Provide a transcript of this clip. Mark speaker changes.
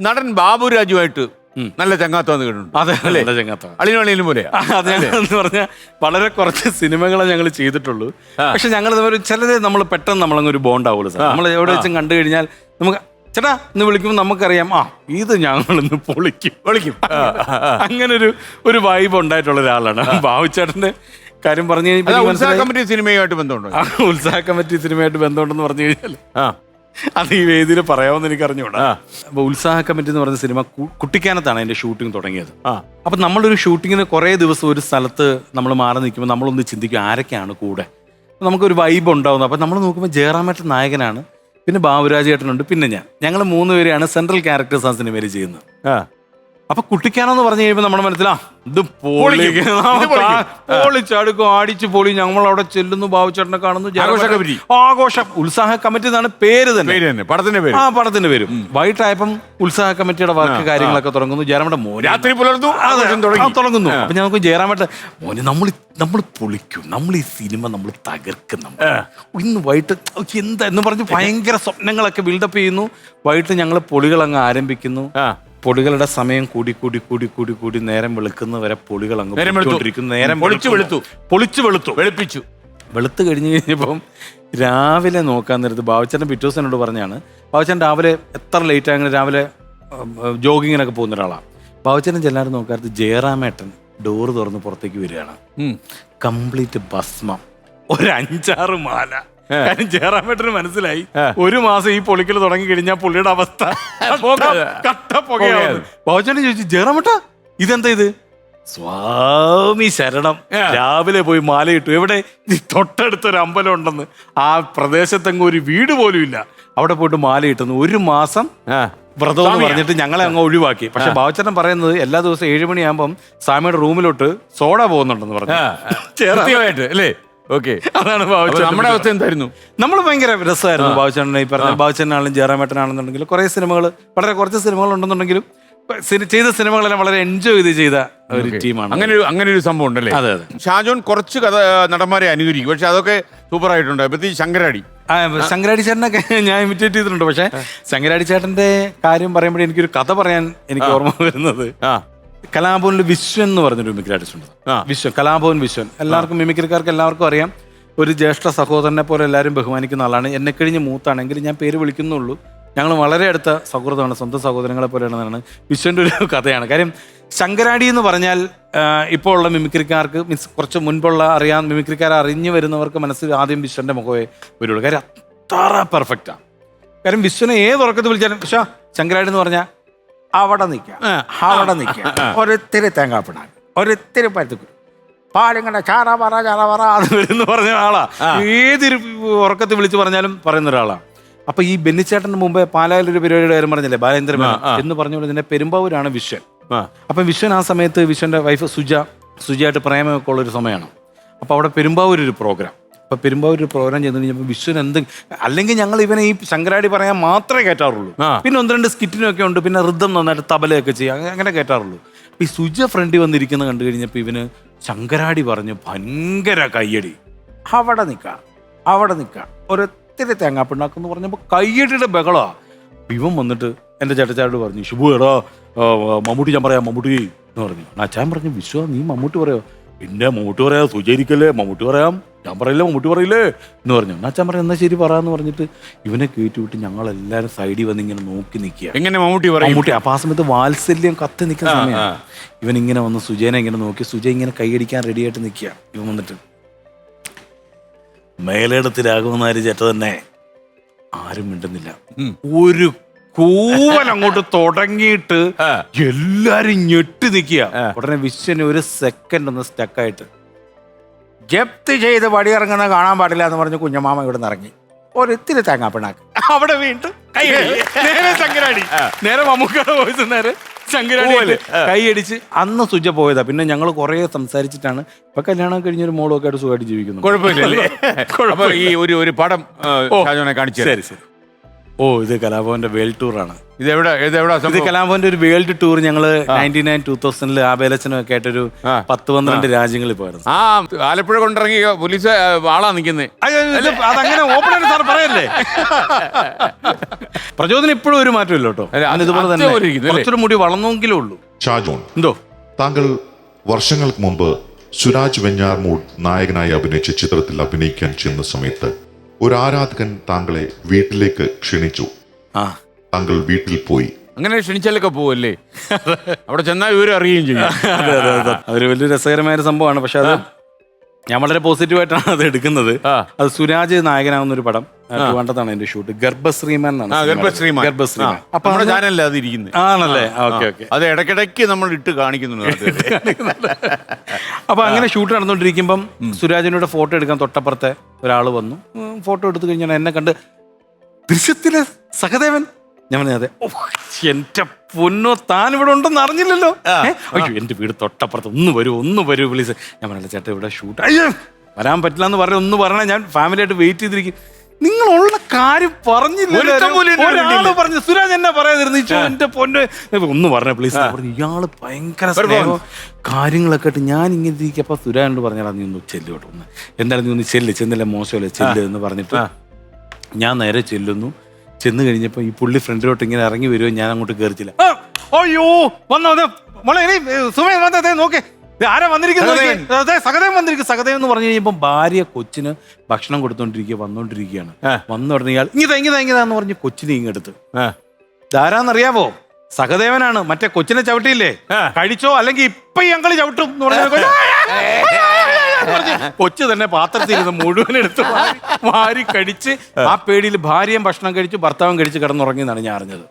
Speaker 1: നടൻ ബാബുരാജുമായിട്ട് നല്ല ചങ്ങാത്തം കേട്ടിട്ടുണ്ട്.
Speaker 2: അതെ, നല്ല ചങ്ങാത്തം.
Speaker 1: അളിനും പോലെ.
Speaker 2: അതെ, എന്ന് പറഞ്ഞാൽ വളരെ കുറച്ച് സിനിമകളെ ഞങ്ങൾ ചെയ്തിട്ടുള്ളൂ. പക്ഷെ ഞങ്ങൾ ചിലത് നമ്മൾ പെട്ടെന്ന് നമ്മളങ്ങ് ഒരു ബോണ്ടാവുള്ളൂ സാർ. നമ്മൾ എവിടെ വെച്ചും കണ്ടു കഴിഞ്ഞാൽ നമുക്ക് ചേട്ടാ എന്ന് വിളിക്കുമ്പോൾ നമുക്കറിയാം ഇത് ഞങ്ങളിന്ന് പൊളിക്കും. അങ്ങനെ ഒരു വൈബ് ഉണ്ടായിട്ടുള്ള ഒരാളാണ് ബാബുച്ചേട്ടന്റെ കാര്യം പറഞ്ഞു കഴിഞ്ഞാൽ.
Speaker 1: ഉത്സാഹ കമ്മിറ്റി സിനിമയുമായിട്ട് ബന്ധമുണ്ടോ?
Speaker 2: ഉത്സാഹ കമ്മിറ്റി സിനിമയായിട്ട് ബന്ധമുണ്ടെന്ന് പറഞ്ഞു കഴിഞ്ഞാൽ അത് ഈ വേദിയിൽ പറയാമെന്ന് എനിക്ക് അറിഞ്ഞുകൂടാ. അപ്പൊ ഉത്സാഹ കമ്മിറ്റി എന്ന് പറഞ്ഞ സിനിമ കുട്ടിക്കാനത്താണ് അതിന്റെ ഷൂട്ടിംഗ് തുടങ്ങിയത്. അപ്പൊ നമ്മളൊരു ഷൂട്ടിങ്ങിന് കുറേ ദിവസം ഒരു സ്ഥലത്ത് നമ്മൾ മാറി നിൽക്കുമ്പോൾ നമ്മളൊന്ന് ചിന്തിക്കും ആരൊക്കെയാണ് കൂടെ, നമുക്കൊരു വൈബ് ഉണ്ടാവുന്നത്. അപ്പൊ നമ്മൾ നോക്കുമ്പോൾ ജയറാമേട്ടൻ നായകനാണ്, പിന്നെ ബാബുരാജ് ചേട്ടനുണ്ട്, പിന്നെ ഞങ്ങൾ 3 പേരെയാണ് സെൻട്രൽ ക്യാരക്ടേഴ്സ് ആ സിനിമയിൽ ചെയ്യുന്നത്. അപ്പൊ കുട്ടിക്കാനെന്ന് പറഞ്ഞു കഴിയുമ്പോൾ നമ്മുടെ മനസ്സിലാ ഇത് പൊളിച്ചടുക്കും, അടിച്ചു പൊളി. ഞങ്ങൾ അവിടെ ചെല്ലുന്നു, ബാബുച്ചേട്ടനെ കാണുന്നു, ആഘോഷം. ഉത്സാഹ കമ്മിറ്റി എന്നാണ് പേര് തന്നെ, പടത്തിന്റെ പേര്. വൈകിട്ടായപ്പം ഉത്സാഹ കമ്മിറ്റിയുടെ വർക്ക് കാര്യങ്ങളൊക്കെ തുടങ്ങുന്നു. ജയറാമേട്ടൻ
Speaker 1: രാത്രി തുടങ്ങുന്നു.
Speaker 2: അപ്പൊ ഞങ്ങൾക്ക് ജയറാമേട്ടൻ മോനെ നമ്മൾ പൊളിക്കും, നമ്മൾ ഈ സിനിമ നമ്മൾ തകർക്കും, ഇന്ന് വൈകിട്ട് എന്താ എന്ന് പറഞ്ഞ് ഭയങ്കര സ്വപ്നങ്ങളൊക്കെ ബിൽഡപ്പ് ചെയ്യുന്നു. വൈകിട്ട് ഞങ്ങൾ പൊളികൾ അങ്ങ് ആരംഭിക്കുന്നു. പൊളികളുടെ സമയം കൂടി നേരം വെളുക്കുന്നവരെ പൊളികൾ അങ്ങ് വെളുത്ത് കഴിഞ്ഞ് കഴിഞ്ഞപ്പം രാവിലെ നോക്കാൻ നേരത്ത് ബാബുച്ചേട്ടൻ പിറ്റേ ദിവസം എന്നോട് പറഞ്ഞാണ്, ബാബുച്ചേട്ടൻ രാവിലെ എത്ര ലേറ്റ് ആയെങ്കിലും രാവിലെ ജോഗിങ്ങിനൊക്കെ പോകുന്ന ഒരാളാണ്. ബാബുച്ചേട്ടൻ ചെല്ലാറ് നോക്കാറ് ജയറാമേട്ടൻ ഡോറ് തുറന്ന് പുറത്തേക്ക് വരികയാണ്. കംപ്ലീറ്റ് ഭസ്മം, ഒരു 5-6 മാല. കാര്യം ജയറാമേട്ടന് മനസ്സിലായി 1 മാസം ഈ പൊളിക്കൽ തുടങ്ങി കഴിഞ്ഞാൽ പുള്ളിയുടെ അവസ്ഥ കട്ട പുകയാണ്. ബാബുച്ചേട്ടൻ ചോദിച്ചു, ജയറാമേട്ടാ ഇതെന്താ ഇത്? സ്വാമി ശരണം. രാവിലെ പോയി മാലയിട്ടു. എവിടെ? തൊട്ടടുത്തൊരു അമ്പലം ഉണ്ടെന്ന്. ആ പ്രദേശത്തെങ്ങും ഒരു വീട് പോലും ഇല്ല. അവിടെ പോയിട്ട് മാലയിട്ടുന്നു. 1 മാസം വ്രതം എന്ന് പറഞ്ഞിട്ട് ഞങ്ങളെ അങ്ങ് ഒഴിവാക്കി. പക്ഷെ ബാബുച്ചേട്ടൻ പറയുന്നത് എല്ലാ ദിവസവും 7 മണിയാകുമ്പം സ്വാമിയുടെ റൂമിലോട്ട് സോഡ പോകുന്നുണ്ടെന്ന് പറഞ്ഞു.
Speaker 1: അല്ലേ? ഓക്കെ,
Speaker 2: അതാണ്
Speaker 1: നമ്മുടെ അവസ്ഥ എന്തായിരുന്നു?
Speaker 2: നമ്മൾ ഭയങ്കര രസമായിരുന്നു. ബാബുച്ചേട്ടനെ ഈ പറഞ്ഞ ബാബുച്ചേട്ടനാണെങ്കിലും ജയറാമേട്ടനാണെന്നുണ്ടെങ്കിലും കുറേ സിനിമകൾ, വളരെ കുറച്ച് സിനിമകൾ ഉണ്ടെന്നുണ്ടെങ്കിലും ചെയ്ത സിനിമകളെല്ലാം വളരെ എൻജോയ് ചെയ്ത ഒരു ടീമാണ്.
Speaker 1: അങ്ങനെ ഒരു സംഭവം ഉണ്ടല്ലേ?
Speaker 2: അതെ.
Speaker 1: ഷാജോൻ കുറച്ച് നടന്മാരെ അനുകരിക്കും, പക്ഷെ അതൊക്കെ സൂപ്പർ ആയിട്ടുണ്ട്. പ്രത്യേകിച്ച്
Speaker 2: ശങ്കരാടി ചേട്ടനൊക്കെ ഞാൻ ഇമിറ്റേറ്റ് ചെയ്തിട്ടുണ്ട്. പക്ഷെ ശങ്കരാടി ചേട്ടന്റെ കാര്യം പറയുമ്പോഴേ എനിക്കൊരു കഥ പറയാൻ എനിക്ക് ഓർമ്മ വരുന്നത്, കലാഭവനിൽ വിശ്വൻ എന്ന് പറഞ്ഞൊരു മിമിക്രി ആർട്ടിസ്റ്റ് ഉണ്ട്. കലാഭവൻ വിശ്വൻ എല്ലാവർക്കും, മിമിക്രിക്കാർക്ക് എല്ലാവർക്കും അറിയാം. ഒരു ജ്യേഷ്ഠ സഹോദരനെ പോലെ എല്ലാവരും ബഹുമാനിക്കുന്ന ആളാണ്. എന്നെ കഴിഞ്ഞ് മൂത്താണെങ്കിൽ ഞാൻ പേര് വിളിക്കുന്നുള്ളൂ. ഞങ്ങൾ വളരെ അടുത്ത സൗഹൃദമാണ്, സ്വന്തം സഹോദരങ്ങളെ പോലെയാണെന്നാണ് വിശ്വൻ്റെ ഒരു കഥയാണ്. കാര്യം ശങ്കരാടി എന്ന് പറഞ്ഞാൽ ഇപ്പോൾ ഉള്ള മിമിക്രിക്കാർക്ക്, മീൻസ് കുറച്ച് മുൻപുള്ള മിമിക്രിക്കാരെ അറിഞ്ഞു വരുന്നവർക്ക് മനസ്സിൽ ആദ്യം വിശ്വൻ്റെ മുഖമേ വരുള്ളൂ. കാര്യം അത്ര പെർഫെക്റ്റാണ്. കാര്യം വിശ്വനെ ഏത് ഉറക്കത്തിൽ വിളിച്ചാലും പക്ഷേ ശങ്കരാടി എന്ന് പറഞ്ഞാൽ അവിടെ നിൽക്കുക, ഒരിത്തിരി തേങ്ങാപ്പിടാൻ, ഒരിത്തിരി പരുത്തിക്കുരു, പാലിങ്ങനെ ചാറ പറ അത് വരുന്ന പറഞ്ഞ ആളാ. ഏതൊരു ഉറക്കത്തിൽ വിളിച്ച് പറഞ്ഞാലും പറയുന്ന ഒരാളാണ്. അപ്പൊ ഈ ബെന്നിച്ചേട്ടന് മുമ്പേ പാലായിലൊരു പരിപാടിയുടെ കാര്യം പറഞ്ഞില്ലേ, ബാലേന്ദ്രൻ എന്ന് പറഞ്ഞുകൊണ്ട് ഇതിന്റെ പെരുമ്പാവൂരാണ് വിശ്വൻ. അപ്പൊ വിശ്വൻ ആ സമയത്ത് വിശ്വന്റെ വൈഫ് സുജയായിട്ട് പ്രേമമൊക്കെ ഉള്ളൊരു സമയമാണ്. അപ്പൊ അവിടെ പെരുമ്പാവൂരൊരു പ്രോഗ്രാം. അപ്പൊ പെരുമ്പാവൂർ പ്രോഗ്രാം ചെയ്ത് കഴിഞ്ഞപ്പോൾ വിശ്വൻ അല്ലെങ്കിൽ ഞങ്ങൾ ഇവനെ ഈ ശങ്കരാടി പറയാൻ മാത്രമേ കയറ്റാറുള്ളൂ. പിന്നെ 1-2 സ്കിറ്റിനൊക്കെ ഉണ്ട്, പിന്നെ ഋതം നന്നായിട്ട് തബലയൊക്കെ ചെയ്യുക, അങ്ങനെ കയറ്റാറുള്ളൂ. അപ്പൊ ഈ സുജ ഫ്രണ്ടിൽ വന്നിരിക്കുന്നത് കണ്ടു കഴിഞ്ഞപ്പോൾ ഇവന് ശങ്കരാടി പറഞ്ഞ് ഭയങ്കര കയ്യടി. അവിടെ നിൽക്കുക ഒരൊത്തിരി തേങ്ങാപ്പിണ്ണാക്കെന്ന് പറഞ്ഞപ്പോൾ കയ്യടിയുടെ ബഹളമാണ്. ഇവൻ വന്നിട്ട് എൻ്റെ ചേട്ടച്ചാരോട് പറഞ്ഞു, ശുഭു എടാ മമ്മൂട്ടി ഞാൻ പറയാം മമ്മൂട്ടി എന്ന് പറഞ്ഞു. അച്ഛൻ പറഞ്ഞു, വിശ്വ നീ മമ്മൂട്ടി പറയോ? പിന്നെ മമ്മൂട്ടി പറയാം, സുചരിക്കല്ലേ മമ്മൂട്ടി പറയാം, ഞാൻ പറയില്ലേ മമ്മൂട്ടി പറയില്ലേ എന്ന് പറഞ്ഞു. അച്ഛൻ പറയാം എന്നാ ശരി പറയാന്ന് പറഞ്ഞിട്ട് ഇവനെ കയറ്റിവിട്ട് ഞങ്ങളെല്ലാവരും സൈഡിൽ വന്ന് ഇങ്ങനെ നോക്കി നിൽക്കുക.
Speaker 1: എങ്ങനെ മമ്മൂട്ടി?
Speaker 2: അപ്പൊ ആ സമയത്ത് വാത്സല്യം കത്തി നിൽക്കുന്ന സമയമാണ്. ഇവൻ ഇങ്ങനെ വന്ന് സുജേനെ ഇങ്ങനെ നോക്കി, സുജ ഇങ്ങനെ കൈയടിക്കാൻ റെഡിയായിട്ട് നിൽക്കുക. ഇവൻ വന്നിട്ട് മേലേടത്തിലാകുമെന്നാര് ചേട്ട തന്നെ ആരും മിണ്ടുന്നില്ല. ഒരു കൂവൽ അങ്ങോട്ട് തുടങ്ങിയിട്ട് എല്ലാരും ഞെട്ടി നിൽക്കുക. ഉടനെ വിശ്വന് ഒരു സെക്കൻഡ് ഒന്ന് സ്റ്റക്കായിട്ട് ജപ്തി ചെയ്ത് പടിയിറങ്ങുന്ന കാണാൻ പാടില്ല എന്ന് പറഞ്ഞ് കുഞ്ഞമാമ ഇവിടെ നിന്ന് ഇറങ്ങി. ഒരിത്തിരി തേങ്ങാപ്പിണ്ണാക്ക് അവിടെ വീണ്ടും നേരെ ശങ്കരാടി, നേരെ മമ്മൂക്കയുടെ വോയിസ്, നേരെ ശങ്കരാടി കൈയടിച്ച് അന്ന് സുജ പോയതാ. പിന്നെ ഞങ്ങൾ കുറെ സംസാരിച്ചിട്ടാണ് ഇപ്പൊ കല്യാണം കഴിഞ്ഞൊരു മോളൊക്കെ ആയിട്ട് സുഖമായിട്ട് ജീവിക്കുന്നു.
Speaker 1: കുഴപ്പമില്ല. ഈ ഒരു പടം കാണിച്ചു.
Speaker 2: ശരി. ഇത് കലാഭവന്റെ വേൾഡ് ടൂറാണ്.
Speaker 1: ഇതെവിടാ
Speaker 2: ഇത് കലാഭവന്റെ ഒരു വേൾഡ് ടൂർ ഞങ്ങള് 99-2000 ആബേലച്ചനും ഒക്കെ ആയിട്ടൊരു 10-12 രാജ്യങ്ങളിൽ പോയിരുന്നു.
Speaker 1: ആ ആലപ്പുഴ കൊണ്ടിറങ്ങി പോലീസ് ആളാ നിക്കുന്നത്.
Speaker 2: അതങ്ങനെ ഓപ്പൺ ആയിട്ട് സാർ പറയല്ലേ. പ്രചോദനം ഇപ്പോഴും ഒരു മാറ്റമില്ല കേട്ടോ. ഇതുപോലെ തന്നെ കുറച്ചൊരു മുടി വളർന്നെങ്കിലേ ഉള്ളൂ.
Speaker 3: ഷാജോൺ,
Speaker 2: എന്തോ
Speaker 3: താങ്കൾ വർഷങ്ങൾക്ക് മുമ്പ് സുരാജ് വെഞ്ഞാറമൂട് നായകനായി അഭിനയിച്ച ചിത്രത്തിൽ അഭിനയിക്കാൻ ചെന്ന സമയത്ത് ഒരു ആരാധകൻ താങ്കളെ വീട്ടിലേക്ക് ക്ഷണിച്ചു. താങ്കൾ വീട്ടിൽ പോയി.
Speaker 1: അങ്ങനെ ക്ഷണിച്ചാലൊക്കെ പോവല്ലേ, അവിടെ ചെന്നാൽ വിവരം അറിയുകയും ചെയ്യും.
Speaker 2: അതൊരു വലിയ രസകരമായ ഒരു സംഭവമാണ്. പക്ഷെ അത് ഞാൻ വളരെ പോസിറ്റീവായിട്ടാണ് അത് എടുക്കുന്നത്. അത് സുരാജ് നായകനാവുന്ന ഒരു പടം വേണ്ടതാണ് എന്റെ ഷൂട്ട്. ഗർഭശ്രീമാൻ ഗർഭശ്രീമാൻ.
Speaker 1: അപ്പൊ നമ്മുടെ ചാനലിൽ അത് ഇരിക്കുന്നത്
Speaker 2: ആണല്ലേ? Okay okay.
Speaker 1: അത് ഇടയ്ക്കിടയ്ക്ക് നമ്മൾ ഇട്ട് കാണിക്കുന്നുണ്ട്.
Speaker 2: അപ്പൊ അങ്ങനെ ഷൂട്ട് നടന്നുകൊണ്ടിരിക്കുമ്പം സുരാജിനോട് ഫോട്ടോ എടുക്കാൻ തൊട്ടപ്പുറത്തെ ഒരാൾ വന്നു. ഫോട്ടോ എടുത്തു കഴിഞ്ഞാൽ എന്നെ കണ്ട് ദൃശ്യത്തിലെ സഹദേവൻ. ഞാൻ പറഞ്ഞ അതെ. എന്റെ പൊന്നോ, താൻ ഇവിടെ ഉണ്ടെന്ന് അറിഞ്ഞില്ലല്ലോ. അയ്യോ, എന്റെ വീട് തൊട്ടപ്പുറത്ത്, ഒന്ന് വരൂ പ്ലീസ്. ഞാൻ പറഞ്ഞില്ല ചേട്ടാ ഇവിടെ ഷൂട്ട്. അയ്യോ വരാൻ പറ്റില്ല എന്ന് പറഞ്ഞ ഒന്ന് പറഞ്ഞാൽ ഞാൻ ഫാമിലിയായിട്ട് വെയിറ്റ് ചെയ്തിരിക്കും. നിങ്ങളുള്ള കാര്യം പറഞ്ഞില്ല. പറഞ്ഞു സുരാജ് എന്നെ പറയാതിരുന്നു. എന്റെ പൊന്ന് ഒന്ന് പറഞ്ഞ പ്ലീസ്. ഇയാള് ഭയങ്കര കാര്യങ്ങളൊക്കെ ആയിട്ട് ഞാൻ ഇങ്ങനെ ഇരിക്കും. അപ്പൊ സുരാജോട് പറഞ്ഞാൽ നീ ഒന്ന് ചെല്ലു കേട്ടോ, ഒന്ന് എന്താണ് നീ ഒന്ന് ചെന്നില്ല മോശമല്ലേ ചെല്ല് എന്ന് പറഞ്ഞിട്ട് ഞാൻ നേരെ ചെല്ലുന്നു. ചെന്ന് കഴിഞ്ഞപ്പോൾ ഈ പുള്ളി ഫ്രണ്ടിലോട്ട് ഇങ്ങനെ ഇറങ്ങി വരുമോ, ഞാൻ അങ്ങോട്ട് കയറിച്ചില്ല. അയ്യോ വന്നോ മോളെ, സുമേ വന്നേ നോക്കേ, ആരാ വന്നിരിക്കുന്നത്? സഹദേവൻ വന്നിരിക്കും. സഹദേവൻ എന്ന് പറഞ്ഞു കഴിഞ്ഞപ്പോൾ ഭാര്യ കൊച്ചിന് ഭക്ഷണം വന്നോണ്ടിരിക്കുകയാണ്. വന്നു പറഞ്ഞ ഇയാൾ ഇങ്ങിതാന്ന് പറഞ്ഞ് കൊച്ചിനെ ഇങ്ങെടുത്ത്. ധാരാന്നറിയാവോ? സഹദേവനാണ്. മറ്റേ കൊച്ചിനെ ചവിട്ടിയില്ലേ, കഴിച്ചോ അല്ലെങ്കിൽ ഇപ്പൊ ഈ അങ്കളി ചവിട്ടും എന്ന് പറഞ്ഞ കൊച്ചു തന്നെ പാത്രത്തിരുന്ന് മുഴുവൻ എടുത്ത് വാരി കഴിച്ച് ആ പേടിയിൽ ഭാര്യയും ഭക്ഷണം കഴിച്ച് ഭർത്താവും കഴിച്ച് കിടന്നുറങ്ങി എന്നാണ് ഞാൻ അറിഞ്ഞത്.